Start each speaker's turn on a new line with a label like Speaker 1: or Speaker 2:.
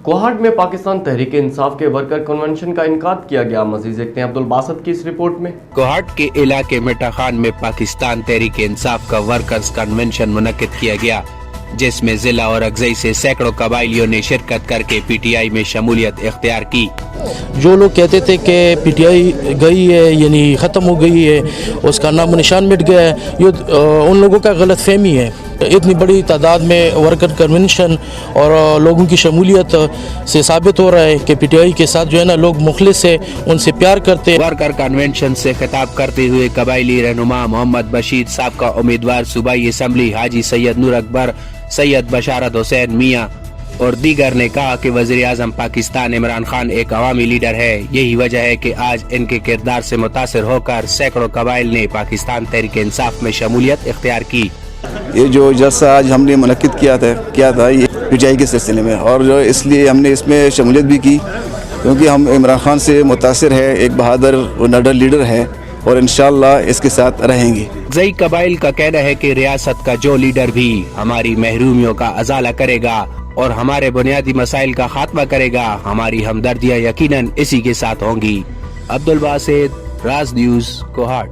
Speaker 1: کوہاٹ میں پاکستان تحریک انصاف کے worker convention کا انعقاد کیا گیا. مزید دیکھتے ہیں عبدالباسط کی اس رپورٹ میں.
Speaker 2: کوہاٹ کے علاقے مٹا خان میں پاکستان تحریک انصاف کا ورکرز کنونشن منعقد کیا گیا، جس میں ضلع اور اضلاع سے سینکڑوں قبائلیوں نے شرکت کر کے پی ٹی آئی میں شمولیت اختیار کی.
Speaker 3: جو لوگ کہتے تھے کہ پی ٹی آئی گئی ہے یعنی ختم ہو گئی ہے، اس کا نام و نشان مٹ گیا ہے، یہ ان لوگوں کا غلط فہمی ہے. اتنی بڑی تعداد میں ورکر کنونشن اور لوگوں کی شمولیت سے ثابت ہو رہا ہے کہ پی ٹی آئی کے ساتھ جو ہے نا لوگ مخلص ہے، ان سے پیار کرتے ہیں.
Speaker 2: ورکر کنونشن سے خطاب کرتے ہوئے قبائلی رہنما محمد بشیر صاحب کا امیدوار صوبائی اسمبلی حاجی سید نور اکبر، سید بشارت حسین میاں اور دیگر نے کہا کہ وزیر اعظم پاکستان عمران خان ایک عوامی لیڈر ہے. یہی وجہ ہے کہ آج ان کے کردار سے متاثر ہو کر سینکڑوں قبائل نے پاکستان تحریک انصاف میں شمولیت اختیار کی.
Speaker 4: یہ جو جلسہ آج ہم نے منعقد کیا تھا یہ پی ٹی آئی کے سلسلے میں، اور جو اس لیے ہم نے اس میں شمولیت بھی کی کیونکہ ہم عمران خان سے متاثر ہے، ایک بہادر و نڈر لیڈر ہے اور انشاءاللہ اس کے ساتھ رہیں گے.
Speaker 2: زئی قبائل کا کہنا ہے کہ ریاست کا جو لیڈر بھی ہماری محرومیوں کا ازالہ کرے گا اور ہمارے بنیادی مسائل کا خاتمہ کرے گا، ہماری ہمدردیاں یقیناً اسی کے ساتھ ہوں گی. عبدالباسط، راز نیوز، کوہاٹ.